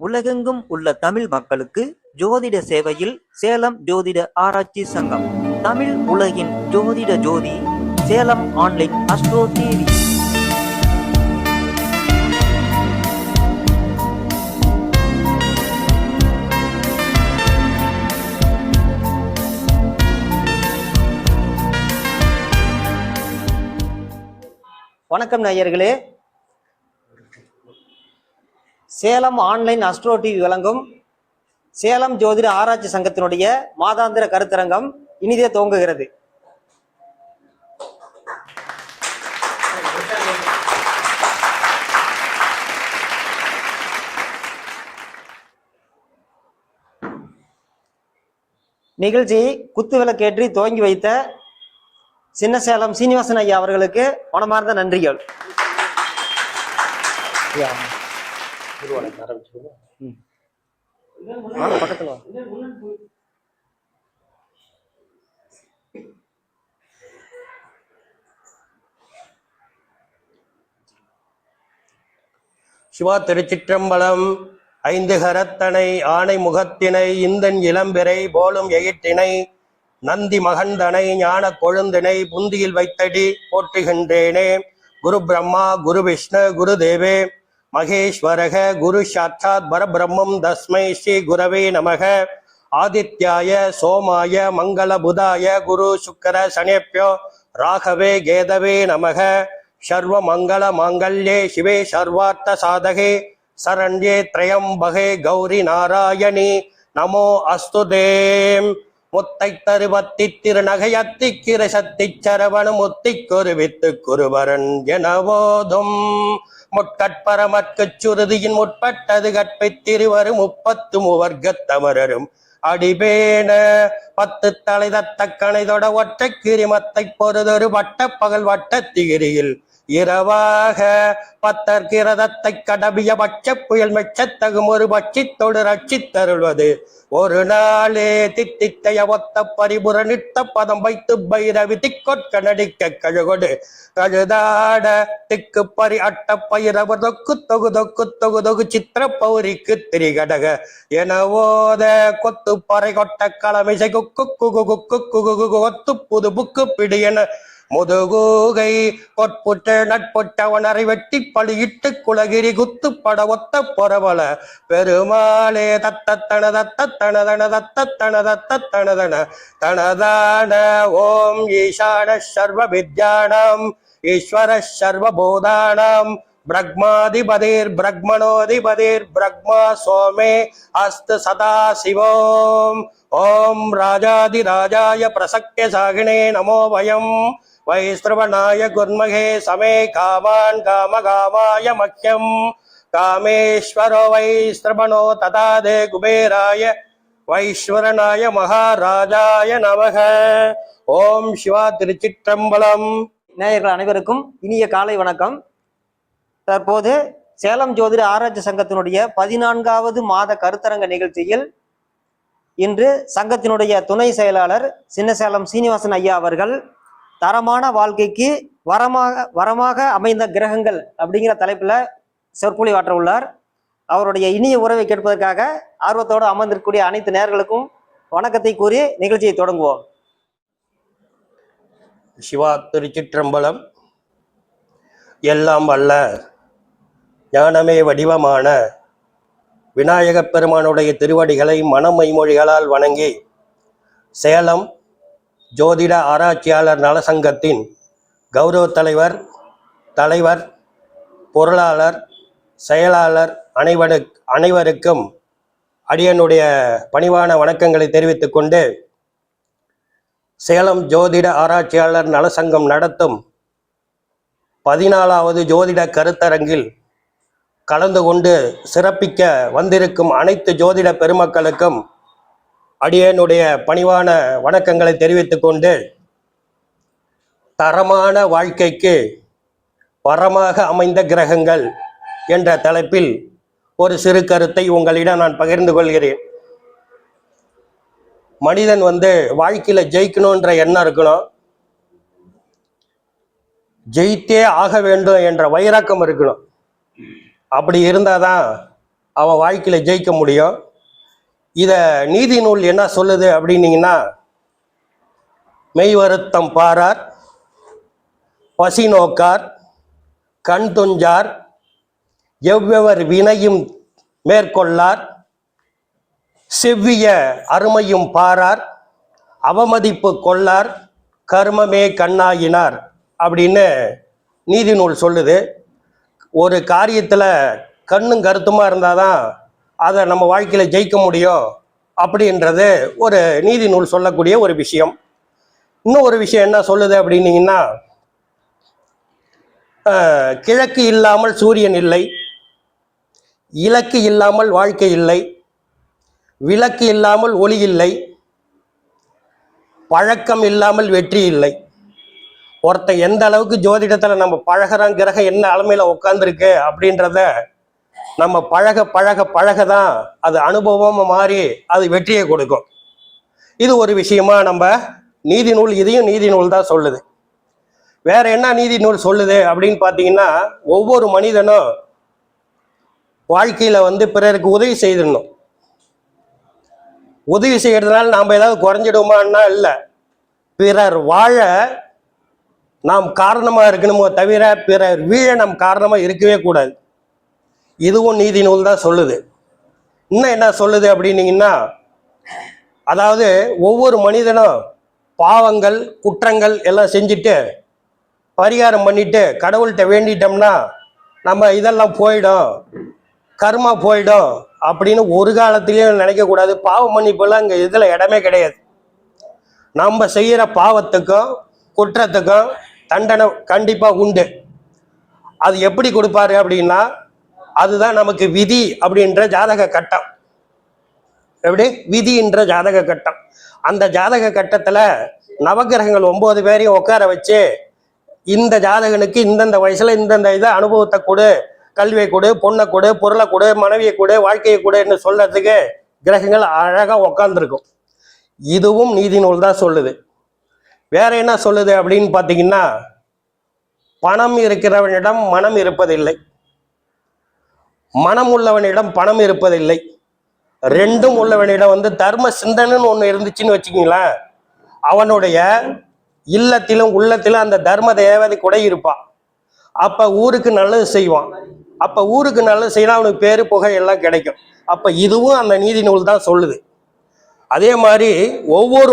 உலகெங்கும் உள்ள தமிழ் மக்களுக்கு ஜோதிட சேவையில் சேலம் ஜோதிட ஆராய்ச்சி சங்கம். தமிழ் உலகின் ஜோதிட ஜோதி, சேலம் ஆன்லைன் அஸ்ட்ரோ டிவி. வணக்கம் நேயர்களே. சேலம் ஆன்லைன் அஸ்ட்ரோ டிவி வழங்கும் சேலம் ஜோதிட ஆராய்ச்சி சங்கத்தினுடைய மாதாந்திர கருத்தரங்கம் இனிதே துவங்குகிறது. நிகழ்ச்சியை குத்துவிளக்கேற்றி துவங்கி வைத்த சின்ன சேலம் சீனிவாசன் ஐயா அவர்களுக்கு மனமார்ந்த நன்றிகள். பக்கத்துல சிவா திருச்சிற்றம்பலம். ஐந்து கரத்தனை ஆணை முகத்தினை இந்தன் இளம்பிறை போலும் எயிற்றினை நந்தி மகந்தனை ஞான கொழுந்தினை புந்தியில் வைத்தடி போற்றுகின்றேனே. குரு பிரம்மா குரு விஷ்ணு குரு தேவே மகேஸ்வரக குரு சாட்சாத் பரபிரம்மம் தஸ்மை ஸ்ரீ குரவே நமக. ஆதித்யாய சோமாய மங்கள புதாய குரு சுக்கர சனேப்யோ ராகவே கேதவே நமக. சர்வ மங்கள மாங்கல்யே சிவே சர்வார்த்த சாதகே சரண்யே திரையம்பகே கௌரி நாராயணி நமோ அஸ்துதேம். முத்தை தருவத்தி திருநகையத்தி கிரசத்தி சரவண முத்தி குருவித்து குருவரன் எனவோதும் முட்கட்பரமற்கு சுருதியின் முற்பட்டது கற்பித்திருவரு 30 தமரரும் அடிபேன 10 தலை தத்த கணைதொட ஒற்றை கிரிமத்தை பொறுதொரு வட்ட பகல் வட்ட திகிரியில் இரவாக 10 கிரதத்தை கடபிய பட்ச புயல் மெச்சத்தகும் ஒரு பட்சித்தொடு ரட்சித்தருள்வது ஒரு நாளே. தித்தித்தைய ஒத்த பரிபுற நிட்ட பதம் வைத்து பைரவி திக்கொட்க நடிக்க கழுகொடு கழுதாட திக்கு பரி அட்ட பயிரவர் தொக்கு தொகு தொக்கு தொகு தொகு சித்திர பௌரிக்கு திரிகடக எனவோத கொத்து பறை கொட்ட களமிசை குக்கு குகு குக்கு குகு கொத்து புது புக்கு பிடி என முதுகூகை பொற்புற்ற நட்புற்றவனரை வெட்டி பழியிட்டு குலகிரி குத்து பட ஒத்த பொறவல பெருமாளே. தத்தன தத்தன தத்தன தனதான ஓம் ஈசான சர்வ வித்யானாம் ஈஸ்வர சர்வபூதானாம் பிரக்மாதிபதிர் பிரக்மணோதிபதிர் பிரக்மா சோமே அஸ்து சதா சிவோம். ஓம் ராஜாதி ராஜாய பிரசக்ய சாகினே நமோ வயம். வைஸ்ரவணாய குர்மகே சமே காமான் காமகாமாய மக்யம் காமேஸ்வரோ வைஸ்ரவணோ ததாதே குபேராய வைஸ்வரனாய மகாராஜாய நமக. ஓம் சிவா திருச்சிற்றம்பலம். நேயர்கள் அனைவருக்கும் இனிய காலை வணக்கம். தற்போது சேலம் ஜோதிட ஆராய்ச்சி சங்கத்தினுடைய 14வது மாத கருத்தரங்க நிகழ்ச்சியில் இன்று சங்கத்தினுடைய துணை செயலாளர் சின்ன சேலம் சீனிவாசன் ஐயா அவர்கள் தரமான வாழ்க்கைக்கு வரமாக அமைந்த கிரகங்கள் அப்படிங்கிற தலைப்புல சொற்பொழிவாற்ற உள்ளார். அவருடைய இனிய உறவை கேட்பதற்காக ஆர்வத்தோடு அமர்ந்திருக்கக்கூடிய அனைத்து நேயர்களுக்கும் வணக்கத்தை கூறி நிகழ்ச்சியை தொடங்குவோம். சிவா திருச்சிற்றம்பலம். எல்லாம் வல்ல ஞானமே வடிவமான விநாயகப் பெருமானுடைய திருவடிகளை மனமைமொழிகளால் வணங்கி சேலம் ஜோதிட ஆராய்ச்சியாளர் நலசங்கத்தின் கௌரவ தலைவர் பொருளாளர் செயலாளர் அனைவருக்கும் அடியனுடைய பணிவான வணக்கங்களை தெரிவித்துக் கொண்டு சேலம் ஜோதிட ஆராய்ச்சியாளர் நலசங்கம் நடத்தும் 14வது ஜோதிட கருத்தரங்கில் கலந்து கொண்டு சிறப்பிக்க வந்திருக்கும் அனைத்து ஜோதிட பெருமக்களுக்கும் அடியனுடைய பணிவான வணக்கங்களை தெரிவித்துக் கொண்டு தரமான வாழ்க்கைக்கு வரமாக அமைந்த கிரகங்கள் என்ற தலைப்பில் ஒரு சிறு கருத்தை உங்களிடம் நான் பகிர்ந்து கொள்கிறேன். மனிதன் வாழ்க்கையில ஜெயிக்கணுன்ற எண்ணம் இருக்கணும், ஜெயித்தே ஆக வேண்டும் என்ற வைராக்கம் இருக்கணும். அப்படி இருந்தாதான் அவன் வாழ்க்கையில் ஜெயிக்க முடியும். இதை நீதி நூல் என்ன சொல்லுது அப்படின்னீங்கன்னா, மெய் வருத்தம் பாரார், பசி நோக்கார், கண் துஞ்சார், எவ்வவர் வினையும் மேற்கொள்ளார், செவ்விய அருமையும் பாரார், அவமதிப்பு கொள்ளார், கர்மமே கண்ணாயினார் அப்படின்னு நீதி நூல் சொல்லுது. ஒரு காரியத்தில் கண்ணும் கருத்துமாக இருந்தால் தான் அதை நம்ம வாழ்க்கையில் ஜெயிக்க முடியும் அப்படின்றது ஒரு நீதி நூல் சொல்லக்கூடிய ஒரு விஷயம். இன்னும் ஒரு விஷயம் என்ன சொல்லுது அப்படின்னீங்கன்னா, கிழக்கு இல்லாமல் சூரியன் இல்லை, இலக்கு இல்லாமல் வாழ்க்கை இல்லை, விளக்கு இல்லாமல் ஒளி இல்லை, பழக்கம் இல்லாமல் வெற்றி இல்லை. ஒருத்தன் எந்த அளவுக்கு ஜோதிடத்தில் நம்ம பழகிறோம், கிரகம் என்ன அளமையில் உட்காந்துருக்கு அப்படின்றத நம்ம பழக பழக பழக தான் அது அனுபவமாக மாறி அது வெற்றியை கொடுக்கும். இது ஒரு விஷயமா நம்ம நீதி நூல், இதையும் நீதி நூல் தான் சொல்லுது. வேற என்ன நீதி நூல் சொல்லுது அப்படின்னு பார்த்தீங்கன்னா, ஒவ்வொரு மனிதனும் வாழ்க்கையில் பிறருக்கு உதவி செய்திடணும். உதவி செய்யறதுனால நாம் ஏதாவது குறைஞ்சிடுமான்னா இல்லை, பிறர் வாழ நாம் காரணமாக இருக்கணுமோ தவிர பிறர் வீழ நம் காரணமாக இருக்கவே கூடாது. இதுவும் நீதி நூல் தான் சொல்லுது. இன்னும் என்ன சொல்லுது அப்படின்னீங்கன்னா, அதாவது ஒவ்வொரு மனிதனும் பாவங்கள் குற்றங்கள் எல்லாம் செஞ்சுட்டு பரிகாரம் பண்ணிட்டு கடவுள்கிட்ட வேண்டிட்டோம்னா நம்ம இதெல்லாம் போயிடும், கர்மா போயிடும் அப்படின்னு ஒரு காலத்திலையும் நினைக்கக்கூடாது. பாவ மன்னிப்பெல்லாம் இங்கே இதில் இடமே கிடையாது. நம்ம செய்கிற பாவத்துக்கும் குற்றத்துக்கும் தண்டனை கண்டிப்பாக உண்டு. அது எப்படி கொடுப்பாரு அப்படின்னா, அதுதான் நமக்கு விதி அப்படின்ற ஜாதக கட்டம். எப்படி விதின்ற ஜாதக கட்டம். அந்த ஜாதக கட்டத்தில் நவகிரகங்கள் 9 பேரையும் உட்கார வச்சு, இந்த ஜாதகனுக்கு இந்தந்த வயசுல இந்தந்த இதை அனுபவத்தை கொடு, கல்வியை கொடு, பொண்ணை கொடு, பொருளை கொடு, மனைவியை கொடு, வாழ்க்கையை கொடுன்னு சொல்றதுக்கு கிரகங்கள் அழகாக உட்காந்துருக்கும். இதுவும் நீதி நூல் தான் சொல்லுது. வேற என்ன சொல்லுது அப்படின்னு பார்த்தீங்கன்னா, பணம் இருக்கிறவனிடம் மனம் இருப்பதில்லை, மனம் உள்ளவனிடம் பணம் இருப்பதில்லை. ரெண்டும் உள்ளவனிடம் தர்ம சிந்தனைன்னு ஒன்று இருந்துச்சுன்னு வச்சுக்கிங்களேன், அவனுடைய இல்லத்திலும் உள்ளத்திலும் அந்த தர்ம தேவதை கூட இருப்பான். அப்ப ஊருக்கு நல்லது செய்வான். அப்ப ஊருக்கு நல்லது செய்யலாம், அவனுக்கு பேரு புகை எல்லாம் கிடைக்கும். அப்ப இதுவும் அந்த நீதி நூல் தான் சொல்லுது. அதே மாதிரி ஒவ்வொரு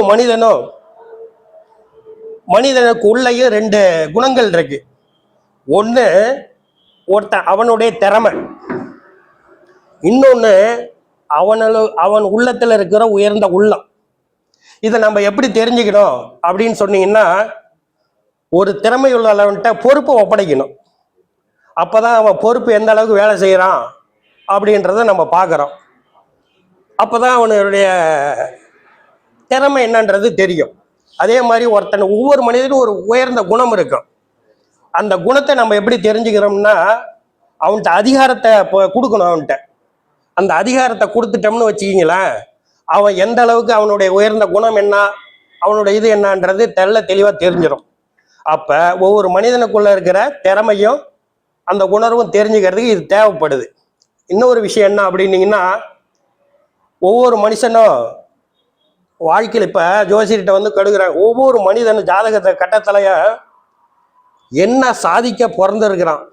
மனிதனுக்கு உள்ளேயும் 2 குணங்கள் இருக்கு. ஒன்று ஒருத்தன் அவனுடைய திறமை, இன்னொன்று அவன் உள்ளத்தில் இருக்கிற உயர்ந்த உள்ளம். இதை நம்ம எப்படி தெரிஞ்சுக்கணும் அப்படின்னு சொன்னீங்கன்னா, ஒரு திறமை உள்ளவன்கிட்ட பொறுப்பை ஒப்படைக்கணும். அப்போதான் அவன் பொறுப்பு எந்த அளவுக்கு வேலை செய்கிறான் அப்படின்றத நம்ம பார்க்குறோம். அப்போதான் அவனுடைய திறமை என்னன்றது தெரியும். அதே மாதிரி ஒவ்வொரு மனிதனும் ஒரு உயர்ந்த குணம் இருக்கும். அந்த குணத்தை நம்ம எப்படி தெரிஞ்சுக்கிறோம்னா, அவன்கிட்ட அதிகாரத்தை கொடுக்கணும். அவன்கிட்ட அந்த அதிகாரத்தை கொடுத்துட்டோம்னு வச்சுக்கிங்களேன், அவன் எந்த அளவுக்கு அவனுடைய உயர்ந்த குணம் என்ன, அவனுடைய இது என்னன்றது தெளிவாக தெரிஞ்சிடும். அப்போ ஒவ்வொரு மனிதனுக்குள்ள இருக்கிற திறமையும் அந்த உணர்வும் தெரிஞ்சுக்கிறதுக்கு இது தேவைப்படுது. இன்னொரு விஷயம் என்ன அப்படின்னீங்கன்னா, ஒவ்வொரு மனுஷனும் வாழ்க்கையில் இப்போ ஜோசியர்கிட்ட கெடுக்கிறாங்க. ஒவ்வொரு மனிதனும் ஜாதகத்தை கட்டத்திலைய என்ன சாதிக்க பிறந்திருக்கிறான்,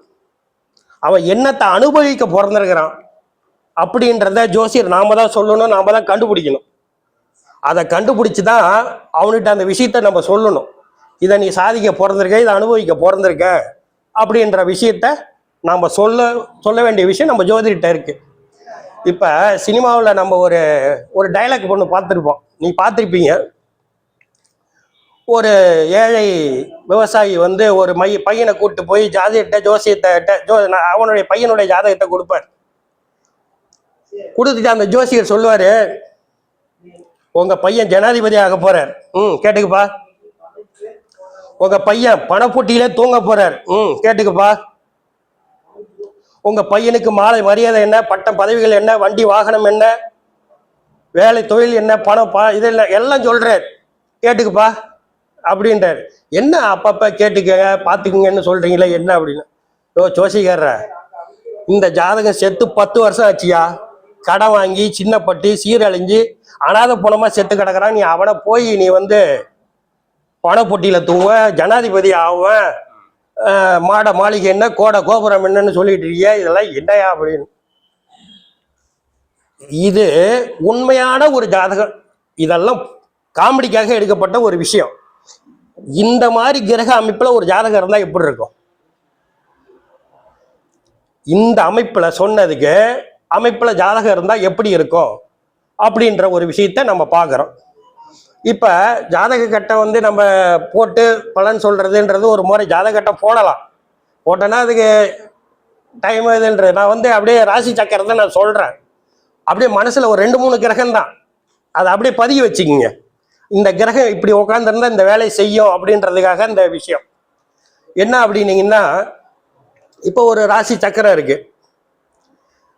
அவன் என்னத்தை அனுபவிக்க பிறந்திருக்கிறான் அப்படின்றத ஜோசியர் நாம தான் சொல்லணும், நாம தான் கண்டுபிடிக்கணும். அதை கண்டுபிடிச்சி தான் அவன்கிட்ட அந்த விஷயத்த நம்ம சொல்லணும். இதை நீ சாதிக்க பிறந்திருக்க, இதை அனுபவிக்க பிறந்திருக்க அப்படின்ற விஷயத்த நாம் சொல்ல வேண்டிய விஷயம் நம்ம ஜோதிடர்கிட்ட இருக்கு. இப்போ சினிமாவில் நம்ம ஒரு டைலாக் ஒன்று பார்த்துருப்போம், நீ பார்த்துருப்பீங்க. ஒரு ஏழை விவசாயி ஒரு பையனை கூப்பிட்டு போய் ஜோசியத்தை அவனுடைய பையனுடைய ஜாதகத்தை கொடுப்பார். கொடுத்துட்டு அந்த ஜோசியர் சொல்லுவாரு, உங்க பையன் ஜனாதிபதி ஆக போறார், கேட்டுக்குப்பா. உங்க பையன் பணப்பொட்டியில தூங்க போறார், கேட்டுக்குப்பா. உங்க பையனுக்கு மாலை மரியாதை என்ன, பட்டம் பதவிகள் என்ன, வண்டி வாகனம் என்ன, வேலை தொழில் என்ன, பணம் இதெல்லாம் எல்லாம் சொல்றார், கேட்டுக்குப்பா அப்படின்றார். என்ன அப்பப்ப கேட்டுக்க பார்த்துக்குங்கன்னு சொல்றீங்களே என்ன அப்படின்னு. ஜோசிக்காரர இந்த ஜாதகம் செத்து 10 வருஷம் ஆச்சியா, கடன் வாங்கி சின்னப்பட்டு சீரழிஞ்சு அனாதை பணமா செத்து கிடக்குறான். நீ அவனை போய் நீ வந்து பணப்பொட்டியில தூவ, ஜனாதிபதி ஆவன், மாட மாளிகை என்ன கோடை கோபுரம் என்னன்னு சொல்லிட்டு இருக்கியா, இதெல்லாம் என்னையா அப்படின்னு. இது உண்மையான ஒரு ஜாதகம், இதெல்லாம் காமெடிக்காக எடுக்கப்பட்ட ஒரு விஷயம். இந்த மாதிரி கிரக அமைப்புல ஒரு ஜாதகம் இருந்தா எப்படி இருக்கும்? இந்த அமைப்புல சொன்னதுக்கு அமைப்புல ஜாதகம் இருந்தா எப்படி இருக்கும் அப்படின்ற ஒரு விஷயத்த நம்ம பார்க்குறோம். இப்ப ஜாதக கட்டை வந்து நம்ம போட்டு பலன் சொல்றதுன்றது ஒரு முறை. ஜாதக கட்டை போடலாம், போட்டேன்னா அதுக்கு டைம் இதுன்றது நான் வந்து அப்படியே ராசி சக்கரத்தை நான் சொல்றேன். அப்படியே மனசுல ஒரு 2-3 கிரகம் தான், அதை அப்படியே பதிய வச்சுக்கிங்க. இந்த கிரகம் இப்படி உட்காந்துருந்தா இந்த வேலையை செய்யும் அப்படின்றதுக்காக இந்த விஷயம். என்ன அப்படின்னீங்கன்னா, இப்போ ஒரு ராசி சக்கரம் இருக்கு.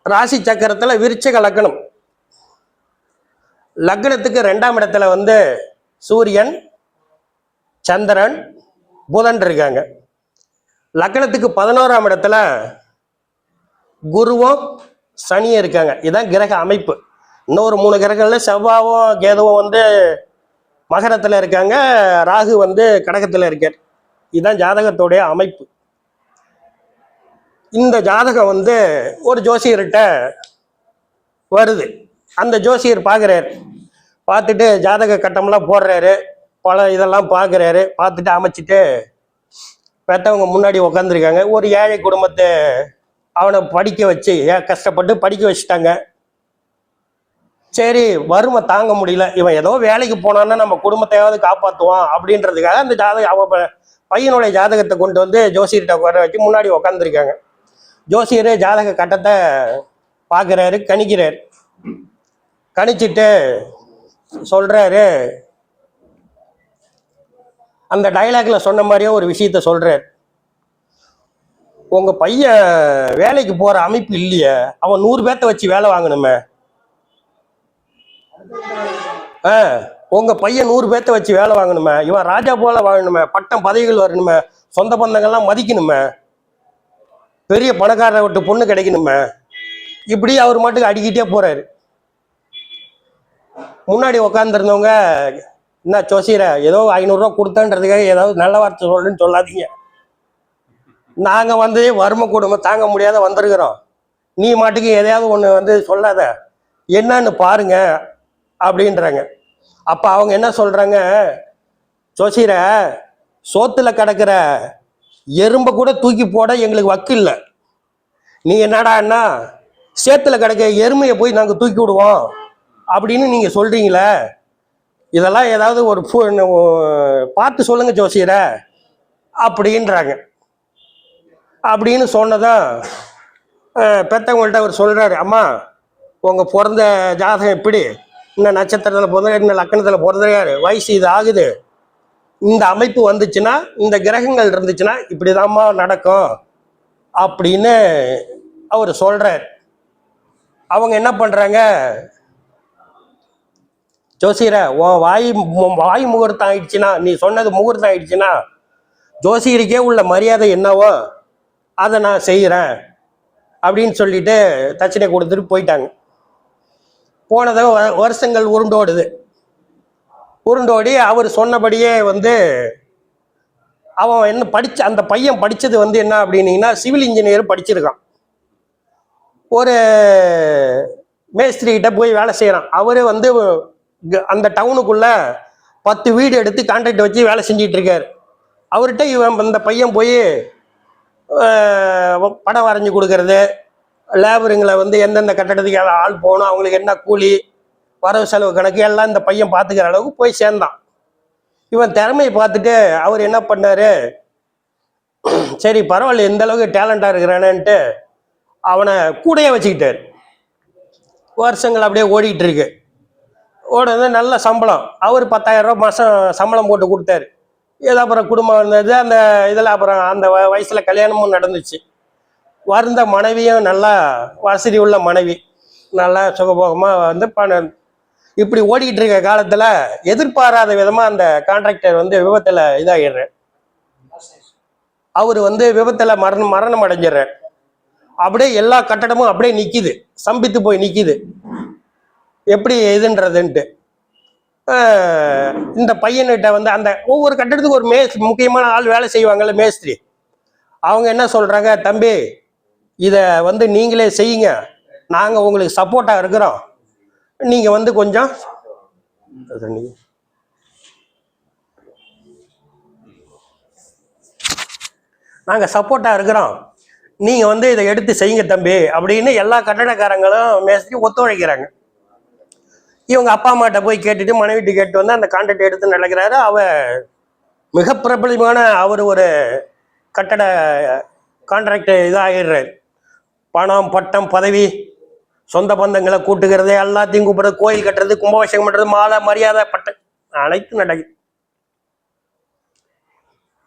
ராசி சக்கரத்துல விருச்சிக லக்னம், லக்னத்துக்கு 2ஆம் இடத்துல வந்து சூரியன், சந்திரன், புதன் இருக்காங்க. லக்னத்துக்கு 11ஆம் இடத்துல குருவும் சனியும் இருக்காங்க. இதுதான் கிரக அமைப்பு. இன்னொரு 3 கிரகங்கள்ல செவ்வாவும் கேதுவும் வந்து மகரத்துல இருக்காங்க, ராகு வந்து கடகத்துல இருக்கார். இதுதான் ஜாதகத்துடைய அமைப்பு. இந்த ஜாதகம் வந்து ஒரு ஜோசியர்கிட்ட வருது. அந்த ஜோசியர் பார்க்குறாரு, பார்த்துட்டு ஜாதக கட்டம்லாம் போடுறாரு, பல இதெல்லாம் பார்க்குறாரு. பார்த்துட்டு அமைச்சிட்டு பெற்றவங்க முன்னாடி உக்காந்துருக்காங்க. ஒரு ஏழை குடும்பத்தை அவனை படிக்க வச்சு கஷ்டப்பட்டு படிக்க வச்சுட்டாங்க. சரி, வறுமை தாங்க முடியல, இவன் ஏதோ வேலைக்கு போனான்னா நம்ம குடும்பத்தையாவது காப்பாற்றுவான் அப்படின்றதுக்காக அந்த அவன் பையனுடைய ஜாதகத்தை கொண்டு வந்து ஜோசியர்கிட்ட உட்கார வச்சு முன்னாடி உக்காந்துருக்காங்க. ஜோசியர் ஜாதக கட்டத்தை பார்க்குறாரு, கணிக்கிறாரு. கணிச்சிட்டு சொல்றாரு, அந்த டைலாக்ல சொன்ன மாதிரியே ஒரு விஷயத்த சொல்றாரு. உங்க பையன் வேலைக்கு போற அமைப்பு இல்லையே, அவன் 100 பேர்த்த வச்சு வேலை வாங்கணுமே. உங்க பையன் 100 பேர்த்த வச்சு வேலை வாங்கணுமே, இவன் ராஜா போல வாழணுமே, பட்டம் பதவிகள் வரணுமே, சொந்த பந்தங்கள்லாம் மதிக்கணுமே, பெரிய பணக்காரரை விட்டு பொண்ணு கிடைக்கணுமே. இப்படி அவர் மட்டும் அடிக்கிட்டே போறாரு. முன்னாடி உக்காந்துருந்தவங்க, என்ன ஜோசியர ஏதோ 500 ரூபா கொடுத்தன்றதுக்காக ஏதாவது நல்ல வார்த்தை சொல்லுன்னு சொல்லாதீங்க, நாங்க வந்து வறுமை குடும்பம் தாங்க முடியாத வந்திருக்கிறோம், நீ மாட்டுக்கு எதையாவது ஒண்ணு வந்து சொல்லாத, என்னன்னு பாருங்க அப்படின்றாங்க. அப்ப அவங்க என்ன சொல்றாங்க, ஜோசியர சோத்துல கிடக்கிற எறும்பை கூட தூக்கி போட எங்களுக்கு வக்கு இல்லை, நீ என்னடான்னா சேத்துல கிடக்க எருமையை போய் நாங்க தூக்கி விடுவோம் அப்படின்னு நீங்க சொல்றீங்களே, இதெல்லாம் ஏதாவது ஒரு பார்த்து சொல்லுங்க ஜோசியர அப்படின்றாங்க. அப்படின்னு சொன்னதான் பெத்தவங்கள்ட்ட அவர் சொல்றாரு, அம்மா உங்க பிறந்த ஜாதகம் எப்படி, இன்னும் நட்சத்திரத்தில் பிறந்த, இன்னும் லக்கணத்தில் பிறந்தாரு, வயசு இது ஆகுது, இந்த அமைப்பு வந்துச்சுன்னா, இந்த கிரகங்கள் இருந்துச்சுன்னா இப்படிதாம்மா நடக்கும் அப்படின்னு அவர் சொல்றார். அவங்க என்ன பண்றாங்க, ஜோசியர உன் வாய் முகூர்த்தம் ஆயிடுச்சுன்னா, நீ சொன்னது முகூர்த்தம் ஆயிடுச்சுன்னா ஜோசியருக்கே உள்ள மரியாதை என்னவோ அதை நான் செய்கிறேன் அப்படின்னு சொல்லிட்டு தட்சணை கொடுத்துட்டு போயிட்டாங்க. போனதை வருஷங்கள் உருண்டோடி அவர் சொன்னபடியே வந்து அவன் என்ன அந்த பையன் படித்தது வந்து என்ன அப்படின்னீங்கன்னா, சிவில் இன்ஜினியர் படிச்சிருக்கான். ஒரு மேஸ்திரிகிட்ட போய் வேலை செய்கிறான். அவரு வந்து அந்த டவுனுக்குள்ள 10 வீடு எடுத்து கான்ட்ராக்ட் வச்சு வேலை செஞ்சிட்டு இருக்காரு. அவர்கிட்ட இந்த பையன் போய் படம் வரைஞ்சி கொடுக்கறது, லேபருங்களை வந்து எந்தெந்த கட்டடத்துக்கு ஆள் போகணும், அவங்களுக்கு என்ன கூலி, வரவு செலவு கணக்கு எல்லாம் இந்த பையன் பார்த்துக்கிற அளவுக்கு போய் சேர்ந்தான். இவன் திறமையை பார்த்துட்டு அவர் என்ன பண்ணாரு, சரி பரவாயில்ல எந்த அளவுக்கு டேலண்டாக இருக்கிறானேன்ட்டு அவனை கூடையே வச்சுக்கிட்டாரு. வருஷங்கள் அப்படியே ஓடிட்டு இருக்கு. ஓடுறது நல்ல சம்பளம், அவர் 10,000 ரூபா மாதம் சம்பளம் போட்டு கொடுத்தாரு. ஏதோ அப்புறம் குடும்பம் இருந்தது, அந்த இதில் அப்புறம் அந்த வயசில் கல்யாணமும் நடந்துச்சு. வந்த மனைவியும் நல்லா வசதி உள்ள மனைவி, நல்லா சுகபோகமாக வந்து இப்படி ஓடிக்கிட்டு இருக்க காலத்தில் எதிர்பாராத விதமாக அந்த கான்ட்ராக்டர் வந்து விபத்தில் இதாகிடுறார். அவர் வந்து விபத்தில் மரணம் அடைஞ்சிடுறார். அப்படியே எல்லா கட்டடமும் அப்படியே நிக்குது, சம்பித்து போய் நிக்குது. எப்படி இதுன்றதுன்ட்டு இந்த பையன்கிட்ட வந்து அந்த ஒவ்வொரு கட்டடத்துக்கு ஒரு முக்கியமான ஆள் வேலை செய்வாங்கல்ல, மேஸ்திரி. அவங்க என்ன சொல்றாங்க, தம்பி இத வந்து நீங்களே செய்யுங்க, நாங்க உங்களுக்கு சப்போர்ட்டா இருக்கிறோம், நீங்க வந்து கொஞ்சம் நாங்க சப்போர்ட்டா இருக்கிறோம், நீங்க வந்து இதை எடுத்து செய்யுங்க தம்பி அப்படின்னு எல்லா கட்டடக்காரங்களும் மேஸ்திரி ஒத்துழைக்கிறாங்க. இவங்க அப்பா அம்மாட்ட போய் கேட்டுட்டு மனைவிட்டு கேட்டு வந்து அந்த கான்ட்ராக்ட் எடுத்து நடக்கிறாரு. மிக பிரபலமான அவர் ஒரு கட்டட கான்ட்ராக்ட் இதாகிடுறாரு. பணம், பட்டம், பதவி, சொந்த பந்தங்களை கூட்டுக்கிறது, எல்லாத்தையும் கூப்பிடுறது, கோயில் கட்டுறது, கும்பாபிஷேகம் பண்றது, மாலை, மரியாதை, பட்டம் அனைத்தும் நடக்குது.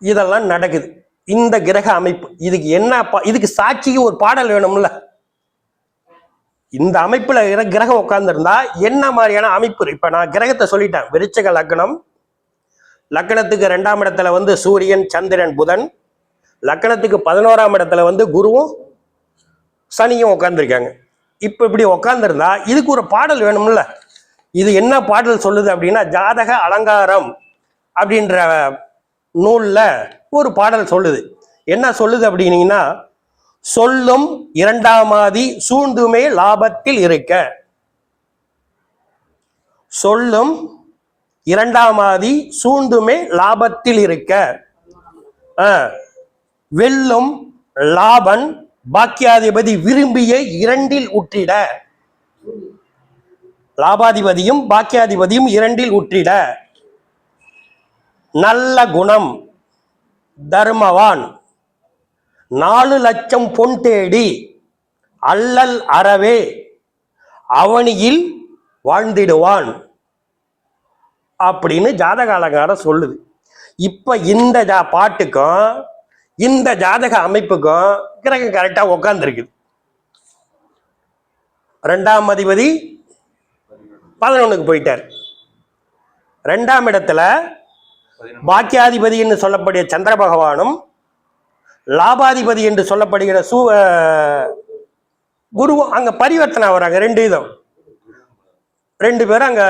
இதெல்லாம் நடக்குது. இந்த கிரக அமைப்பு இதுக்கு என்ன, இதுக்கு சாட்சிக்கு ஒரு பாடல் வேணும்ல. இந்த அமைப்புல கிரகம் உட்கார்ந்துருந்தா என்ன மாதிரியான அமைப்பு? இப்ப நான் கிரகத்தை சொல்லிட்டேன். விருச்சிக லக்னம், லக்னத்துக்கு 2ஆம் இடத்துல வந்து சூரியன், சந்திரன், புதன், லக்னத்துக்கு 11ஆம் இடத்துல வந்து குருவும் சனியும் உட்கார்ந்துருக்காங்க. இப்ப இப்படி உட்கார்ந்துருந்தா இதுக்கு ஒரு பாடல் வேணும்ல. இது என்ன பாடல் சொல்லுது அப்படின்னா, ஜாதக அலங்காரம் அப்படின்ற நூல்ல ஒரு பாடல் சொல்லுது. என்ன சொல்லுது அப்படின்னீங்கன்னா, சொல்லும் 2ஆமாதி சூழ்ந்துமே லாபத்தில் இருக்க. சொல்லும் 2ஆமாதி சூழ்ந்துமே லாபத்தில் இருக்க. வெல்லும் லாபன் பாக்கியாதிபதி விரும்பிய 2இல் உற்றிட. லாபாதிபதியும் பாக்கியாதிபதியும் 2இல் உற்றிட. நல்ல குணம், தர்மவான், 4 லட்சம் பொன் தேடி அல்லல் அறவே அவனியில் வாழ்ந்திடுவான் அப்படின்னு ஜாதக அலங்காரம் சொல்லுது. இப்ப இந்த பாட்டுக்கும் இந்த ஜாதக அமைப்புக்கும் கிரகம் கரெக்டா உட்கார்ந்துருக்குது. 2ஆம் அதிபதி 11க்கு போயிட்டார். 2ஆம் இடத்துல பாக்கியாதிபதி என்று சொல்லக்கூடிய சந்திர பகவானும் லாபாதிபதி என்று சொல்லப்படுகிற குருவும் அங்க பரிவர்த்தனை வராங்க. 2 பேரும் அங்க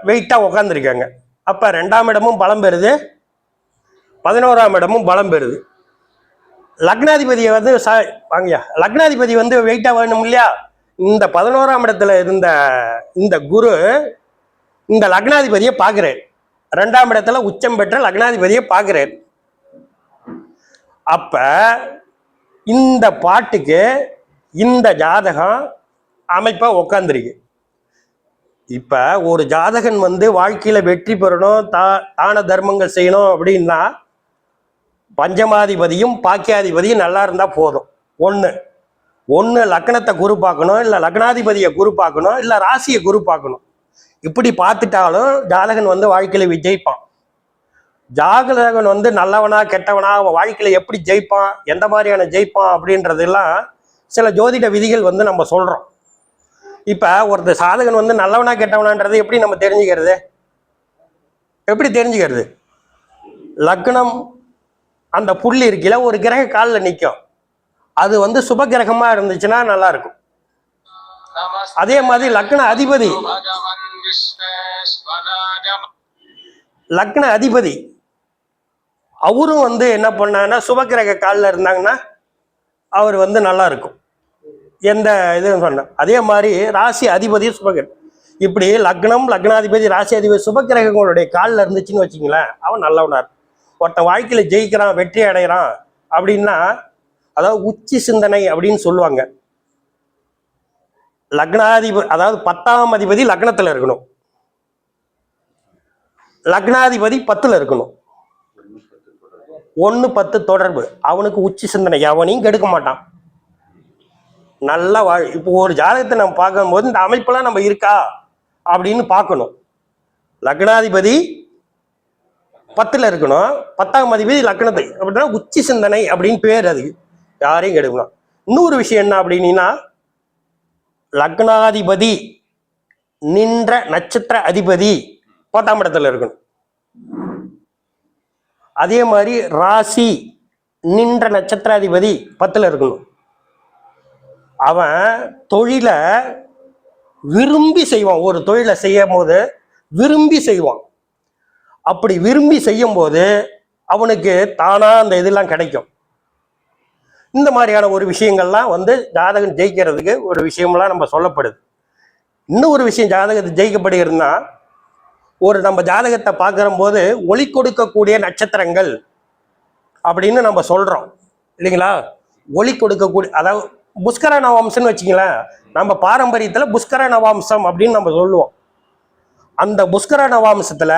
வெயிட்டா உட்கார்ந்துருக்காங்க. அப்ப 2ஆம் இடமும் பலம் பெறுது, 11ஆம் இடமும் பலம் பெறுது. லக்னாதிபதியை வந்து வாங்கயா, லக்னாதிபதி வந்து வெயிட்டா வேணும் இல்லையா? இந்த 11ஆம் இடத்துல இருந்த இந்த குரு இந்த லக்னாதிபதியை பார்க்கிறேன். 2ஆம் இடத்துல உச்சம் பெற்ற லக்னாதிபதியை பார்க்கிறேன். அப்ப இந்த பாட்டுக்கு இந்த ஜாதகம் அமைப்பா உட்கார்ந்துருக்கு. இப்ப ஒரு ஜாதகன் வந்து வாழ்க்கையில வெற்றி பெறணும், தான தர்மங்கள் செய்யணும் அப்படின்னா பஞ்சமாதிபதியும் பாக்கியாதிபதியும் நல்லா இருந்தா போதும். ஒன்று லக்னத்தை குரு பார்க்கணும், இல்லை லக்னாதிபதியை குரு பார்க்கணும், இல்லை ராசியை குரு பார்க்கணும். இப்படி பார்த்துட்டாலும் ஜாதகன் வந்து வாழ்க்கையில விஜயிப்பான். ஜாதகன் வந்து நல்லவனா கெட்டவனா, அவன் வாழ்க்கையில எப்படி ஜெயிப்பான், எந்த மாதிரியான ஜெயிப்பான் அப்படின்றதெல்லாம் சில ஜோதிட விதிகள் வந்து நம்ம சொல்றோம். இப்ப ஒருத்தர் சாதகன் வந்து நல்லவனா கெட்டவனான்றது எப்படி நம்ம தெரிஞ்சுக்கிறது? எப்படி தெரிஞ்சுக்கிறது? லக்னம் அந்த புள்ளி இருக்கல ஒரு கிரக காலில் நிற்கும், அது வந்து சுப கிரகமா இருந்துச்சுன்னா நல்லா இருக்கும். அதே மாதிரி லக்ன அதிபதி அவரும் வந்து என்ன பண்ணாங்கன்னா சுபகிரக காலில் இருந்தாங்கன்னா அவர் வந்து நல்லா இருக்கும். எந்த இதுன்னு சொன்ன அதே மாதிரி ராசி அதிபதி சுபகிரகம். இப்படி லக்னம், லக்னாதிபதி, ராசி அதிபதி சுபகிரகங்களுடைய காலில் இருந்துச்சுன்னு வச்சுங்களேன், அவன் நல்லவனார். ஒருத்தன் வாழ்க்கையில ஜெயிக்கிறான், வெற்றி அடைகிறான் அப்படின்னா அதாவது உச்சி சிந்தனை அப்படின்னு சொல்லுவாங்க. லக்னாதிபதி அதாவது 10ஆம் அதிபதி லக்னத்துல இருக்கணும், லக்னாதிபதி 10ல் இருக்கணும். 1-10 தொடர்பு. அவனுக்கு உச்சி சிந்தனை, எவனையும் கெடுக்க மாட்டான், நல்லா இப்போ ஒரு ஜாதகத்தை நம்ம பார்க்கும்போது இந்த அமைப்பெல்லாம் நம்ம இருக்கா அப்படின்னு பார்க்கணும். லக்னாதிபதி 10ல் இருக்கணும், 10ஆம் அதிபதி லக்னத்தை அப்படின்னா உச்சி சிந்தனை அப்படின்னு பேர். அது யாரையும் கெடுக்கணும். இன்னொரு விஷயம் என்ன அப்படின்னா, லக்னாதிபதி நின்ற நட்சத்திர அதிபதி 10ஆம் இடத்துல இருக்கணும். அதே மாதிரி ராசி நின்ற நட்சத்திராதிபதி 10ல் இருக்கணும். அவன் தொழிலை விரும்பி செய்வான். ஒரு தொழிலை செய்யும் போது விரும்பி செய்வான். அப்படி விரும்பி செய்யும் போது அவனுக்கு தானா அந்த இதெல்லாம் கிடைக்கும். இந்த மாதிரியான ஒரு விஷயங்கள்லாம் வந்து ஜாதகம் ஜெயிக்கிறதுக்கு ஒரு விஷயம்லாம் நம்ம சொல்லப்படுது. இன்னும் ஒரு விஷயம் ஜாதகத்தை ஜெயிக்கப்படுகிறதுனா, ஒரு நம்ம ஜாதகத்தை பார்க்கிற போது ஒளி கொடுக்கக்கூடிய நட்சத்திரங்கள் அப்படின்னு நம்ம சொல்றோம் இல்லைங்களா? ஒளி கொடுக்கக்கூடிய, அதாவது புஷ்கர நவாம்சம்னு வச்சுங்களேன். நம்ம பாரம்பரியத்துல புஷ்கர நவாம்சம் அப்படின்னு நம்ம சொல்லுவோம். அந்த புஷ்கர நவாம்சத்துல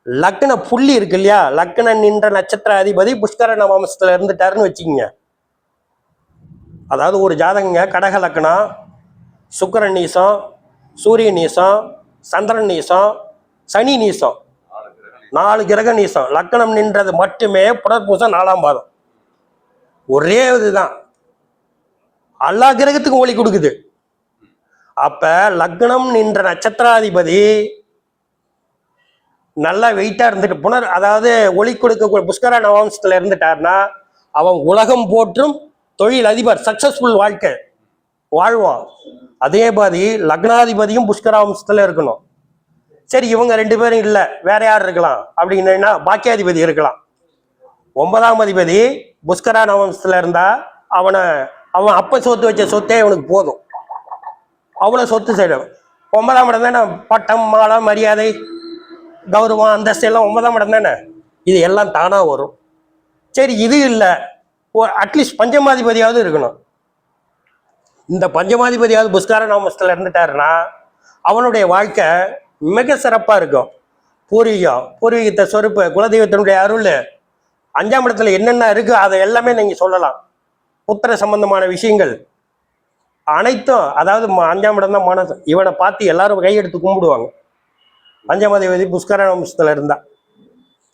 லக்ன புள்ளி இருக்கு இல்லையா, லக்னம் நின்ற நட்சத்திர அதிபதி புஷ்கர நவாம்சத்துல இருந்துட்டாருன்னு வச்சுக்கோங்க. அதாவது ஒரு ஜாதகங்க கடக லக்னம், சுக்கிரன் நீசம், சூரிய நீசம், சந்திரன் நீசம், சனி நீசம், 4 கிரக நீசம். லக்னம் நின்றது மட்டுமே புனர்பூசம் 4ஆம் பாதம். ஒரே இதுதான் எல்லா கிரகத்துக்கும் ஒளி கொடுக்குது. அப்ப லக்னம் நின்ற நட்சத்திராதிபதி நல்லா வெயிட்டா இருந்துட்டு அதாவது ஒளி கொடுக்க புஷ்கர நவாம்சத்துல இருந்துட்டாருன்னா அவன் உலகம் போற்றும் தொழில் அதிபர், சக்சஸ்ஃபுல் வாழ்க்கை வாழ்வான். அதே மாதிரி லக்னாதிபதியும் புஷ்கராம்சத்துல இருக்கணும். சரி, இவங்க 2 பேரும் இல்ல, வேற யார் இருக்கலாம் அப்படின்னா பாக்கியாதிபதி இருக்கலாம். 9ஆம் அதிபதி புஷ்கரா நவம்சத்துல இருந்தா அவன் அப்ப சொத்து வச்ச சொத்தே அவனுக்கு போதும், அவ்வளவு சொத்து செய்யும். 9ஆம் இடம் தானே பட்டம், மாலை, மரியாதை, கௌரவம், அந்தஸ்து எல்லாம் 9ஆம் இடம் தானே. இது எல்லாம் தானா வரும். சரி, இது இல்லை, அட்லீஸ்ட் பஞ்சமாதிபதியாவது இருக்கணும். இந்த பஞ்சமாதிபதியாவது புஷ்கர நவமஸ்தில் இருந்துட்டாருன்னா அவனுடைய வாழ்க்கை மிக சிறப்பாக இருக்கும். பூர்வீகத்தை சொருப்பு, குலதெய்வத்தினுடைய அருள், 5ஆம் இடத்துல என்னென்ன இருக்கு அதை எல்லாமே நீங்கள் சொல்லலாம். புத்திர சம்பந்தமான விஷயங்கள் அனைத்தும், அதாவது 5ஆம் இடம் தான் மனசு. இவனை பார்த்து எல்லாரும் கையெடுத்து கும்பிடுவாங்க பஞ்சமாதிபதி புஷ்கர நவமஸ்தில் இருந்தா.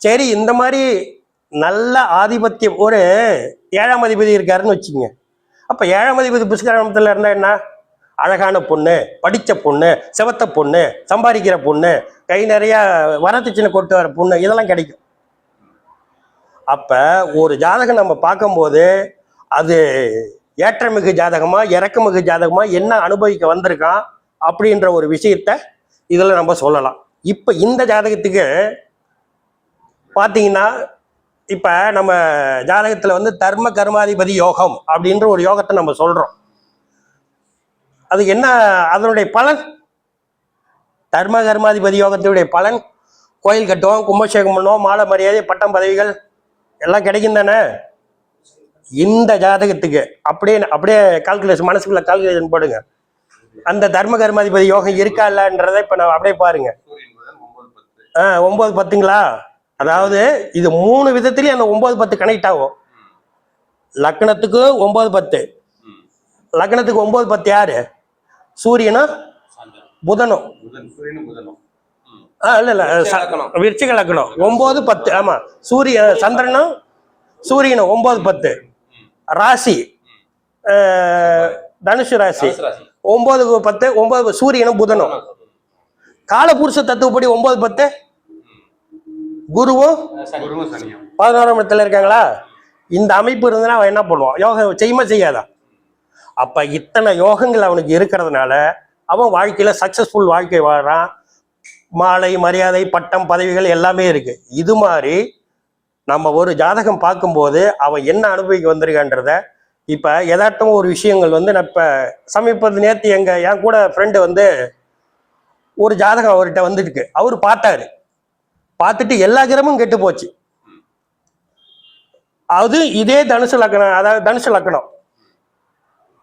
சரி, இந்த மாதிரி நல்ல ஆதிபத்தியம் ஒரு 7ஆம் அதிபதி இருக்காருன்னு வச்சுங்க. அப்ப 7ஆம் அதிபதி புஷ்கரத்துல இருந்தா என்ன? அழகான பொண்ணு, படிச்ச பொண்ணு, செவத்த பொண்ணு, சம்பாதிக்கிற பொண்ணு, கை நிறைய வரத்துச்சின்ன கொட்டு வர பொண்ணு, இதெல்லாம் கிடைக்கும். அப்ப ஒரு ஜாதகம் நம்ம பார்க்கும்போது அது ஏற்றமிகு ஜாதகமா இறக்கமிகு ஜாதகமா என்ன அனுபவிக்க வந்திருக்கான் அப்படின்ற ஒரு விஷயத்த இதுல நம்ம சொல்லலாம். இப்ப இந்த ஜாதகத்துக்கு பாத்தீங்கன்னா, இப்ப நம்ம ஜாதகத்துல வந்து தர்ம கர்மாதிபதி யோகம் அப்படின்ற ஒரு யோகத்தை நம்ம சொல்றோம். அது என்ன, அதனுடைய பலன்? தர்ம கர்மாதிபதி யோகத்தினுடைய பலன் கோயில் கட்டுவோம், கும்பாபிஷேகம் பண்ணுவோம், மாலை மரியாதை, பட்டம், பதவிகள் எல்லாம் கிடைக்கும் தானே. இந்த ஜாதகத்துக்கு அப்படியே கால்குலேஷன், மனசுக்குள்ள கால்குலேஷன் போடுங்க. அந்த தர்ம கர்மாதிபதி யோகம் இருக்கா இல்லன்றதை இப்ப நான் அப்படியே பாருங்க. 9, 10ங்களா? அதாவது இது 3 விதத்திலயும் அந்த 9, 10 கனெக்ட் ஆகும். லக்னத்துக்கு 9, 10. லக்னத்துக்கு 9, 10 யாரு? சூரியனும் புதனும். இல்ல விருச்சிக லக்னம் 9, 10. ஆமா, சந்திரனும் சூரியனும் 9, 10. ராசி தனுசு ராசி 9, 10. 9 சூரியனும் புதனும். காலபுருஷ தத்துவப்படி 9, 10 குருவும் 11ஆம் இடத்துல இருக்காங்களா? இந்த அமைப்பு இருந்ததுன்னா அவன் என்ன பண்ணுவான்? யோகம் செய்யுமா செய்யாதா? அப்ப இத்தனை யோகங்கள் அவனுக்கு இருக்கிறதுனால அவன் வாழ்க்கையில சக்சஸ்ஃபுல் வாழ்க்கை வாழறான். மாலை, மரியாதை, பட்டம், பதவிகள் எல்லாமே இருக்கு. இது மாதிரி நம்ம ஒரு ஜாதகம் பார்க்கும்போது அவன் என்ன அனுபவிக்க வந்திருக்கான்றத இப்ப யதார்த்தமா ஒரு விஷயங்கள் வந்து நான் இப்ப சமீபத்து நேற்று என் கூட ஃப்ரெண்டு வந்து ஒரு ஜாதகம் அவர்கிட்ட வந்துருக்கு. அவரு பார்த்துட்டு எல்லா கிரகமும் கெட்டு போச்சு. அது இதே தனுசு லக்னம், அதாவது தனுசு லக்னம்,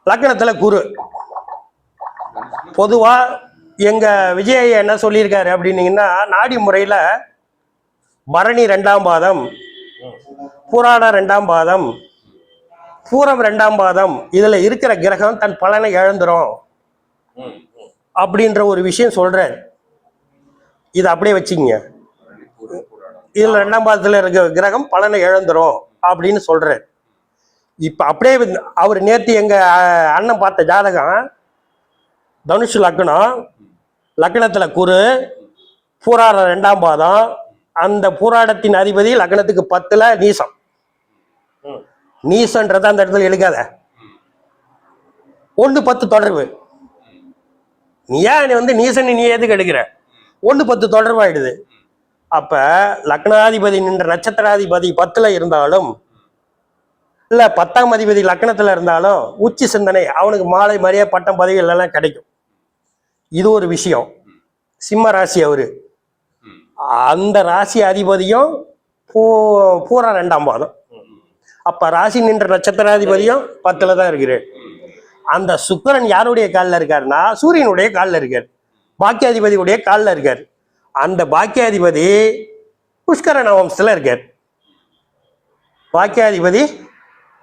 லக்னத்துல குரு. பொதுவா எங்க விஜய் என்ன சொல்லியிருக்காரு அப்படின்னீங்கன்னா, நாடி முறையில பரணி 2ஆம் பாதம், புராணம் 2ஆம் பாதம், பூரம் 2ஆம் பாதம், இதுல இருக்கிற கிரகம் தன் பலனை இழந்துரும் அப்படின்ற ஒரு விஷயம் சொல்றாரு. இதை அப்படியே வச்சுங்க. இதுல 2ஆம் பாதத்துல இருக்க கிரகம் பலனை இழந்துரும் அப்படின்னு சொல்றாரு. இப்ப அப்படியே அவர் நேற்று எங்க அண்ணன் பார்த்த ஜாதகம் தனுஷு லக்னம், லக்னத்துல குரு, பூராடம் 2ஆம் பாதம், அந்த பூராடத்தின் அதிபதி லக்னத்துக்கு 10ல நீசம். நீசன்றது அந்த இடத்துல எழுக்காத. 1-10 தொடர்பு. நீ ஏன் வந்து நீசனி நீ எதுக்கு எடுக்கிற? 1-10 தொடர்பாயிடுது. அப்ப லக்னாதிபதி நின்ற நட்சத்திராதிபதி 10ல இருந்தாலும் இல்ல 10ஆம் அதிபதி லக்னத்துல இருந்தாலும் உச்சி சிந்தனை அவனுக்கு மாலை மரியா பட்டம் பதவிகள் எல்லாம் கிடைக்கும். இது ஒரு விஷயம். சிம்ம ராசி அவரு, அந்த ராசி அதிபதியும் பூரா 2ஆம் பாதம். அப்ப ராசி நின்ற நட்சத்திராதிபதியும் 10ல தான் இருக்கிறார். அந்த சுக்கிரன் யாருடைய காலில் இருக்காருன்னா சூரியனுடைய காலில் இருக்கார், பாக்கியாதிபதியுடைய காலில் இருக்கார். அந்த பாக்கியாதிபதி புஷ்கர நவம்சத்துல இருக்கார். பாக்கியாதிபதி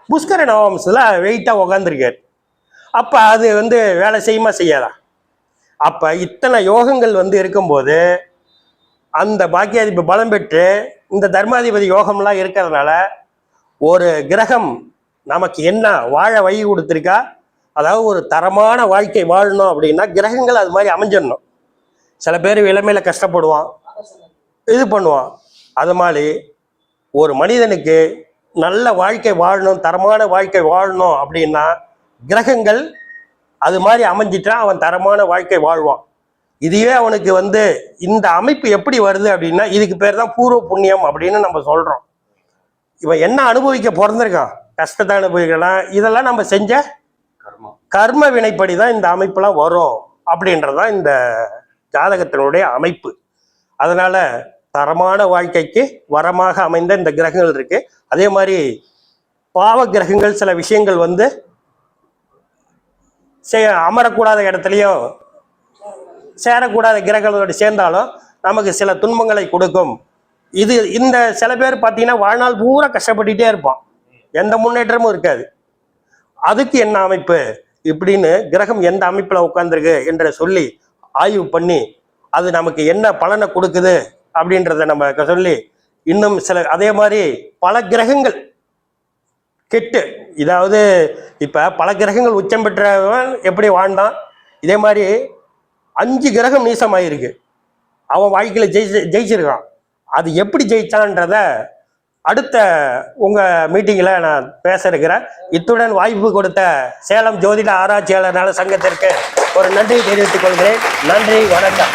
புஷ்கர நவம்சத்துல வெயிட்டா உக்காந்துருக்கார். அப்ப அது வந்து வேலை செய்யுமா செய்யாதா? அப்ப இத்தனை யோகங்கள் வந்து இருக்கும்போது அந்த பாக்கியாதிபதி பலம் பெற்று இந்த தர்மாதிபதி யோகம்லாம் இருக்கிறதுனால ஒரு கிரகம் நமக்கு என்ன வாழ வழி கொடுத்துருக்கா, அதாவது ஒரு தரமான வாழ்க்கை வாழணும் அப்படின்னா கிரகங்கள் அது மாதிரி அமைஞ்சிடணும். சில பேர் இளமையில கஷ்டப்படுவான், இது பண்ணுவான். அது மாதிரி ஒரு மனிதனுக்கு நல்ல வாழ்க்கை வாழணும், தரமான வாழ்க்கை வாழணும் அப்படின்னா கிரகங்கள் அது மாதிரி அமைஞ்சிட்டா அவன் தரமான வாழ்க்கை வாழ்வான். இதுவே அவனுக்கு வந்து இந்த அமைப்பு எப்படி வருது அப்படின்னா இதுக்கு பேர் தான் பூர்வ புண்ணியம் அப்படின்னு நம்ம சொல்றோம். இவன் என்ன அனுபவிக்க பிறந்திருக்கான், கஷ்டத்தை அனுபவிக்கலாம், இதெல்லாம் நம்ம செஞ்ச கர்ம வினைப்படி தான் இந்த அமைப்புலாம் வரும் அப்படின்றதான் இந்த ஜாதகத்தினுடைய அமைப்பு. அதனால தரமான வாழ்க்கைக்கு வரமாக அமைந்த இந்த கிரகங்கள் இருக்கு. அதே மாதிரி பாவ கிரகங்கள் சில விஷயங்கள் வந்து அமரக்கூடாத இடத்துலையும் சேரக்கூடாத கிரகங்களோடு சேர்ந்தாலும் நமக்கு சில துன்பங்களை கொடுக்கும். இந்த சில பேர் பார்த்தீங்கன்னா வாழ்நாள் பூரா கஷ்டப்பட்டுட்டே இருப்பான், எந்த முன்னேற்றமும் இருக்காது. அதுக்கு என்ன அமைப்பு இப்படின்னு கிரகம் எந்த அமைப்புல உட்கார்ந்துருக்கு என்று சொல்லி ஆய்வு பண்ணி அது நமக்கு என்ன பலனை கொடுக்குது அப்படின்றத நம்ம சொல்லி இன்னும் சில அதே மாதிரி பல கிரகங்கள் கெட்டு, இதாவது இப்ப பல கிரகங்கள் உச்சம் பெற்றவன் எப்படி வாழ்ந்தான், இதே மாதிரி 5 கிரகம் நீசமாயிருக்கு, அவன் வாழ்க்கையில ஜெயிச்சிருக்கான். அது எப்படி ஜெயிச்சான்றத அடுத்த உங்க மீட்டிங்ல நான் பேச இருக்கிறேன். இத்துடன் வாய்ப்பு கொடுத்த சேலம் ஜோதிட ஆராய்ச்சியாளர் நல சங்கத்திற்கு ஒரு நன்றி தெரிவித்துக் கொள்கிறேன். நன்றி, வணக்கம்.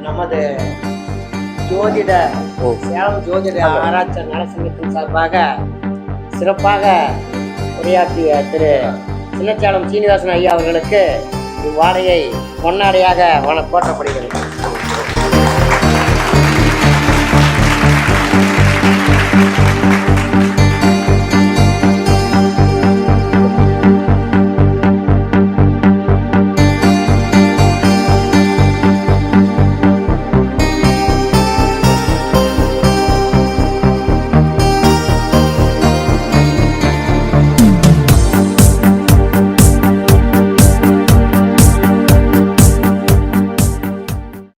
நமது சேலம் ஜோதிட ஆராய்ச்சி நல சங்கத்தின் சார்பாக சிறப்பாக உரையாற்றிய திரு சின்னச்சேலம் சீனிவாசன் ஐயா அவர்களுக்கு இவ்வாடையை பொன்னாடையாக போற்றப்படுகிறது.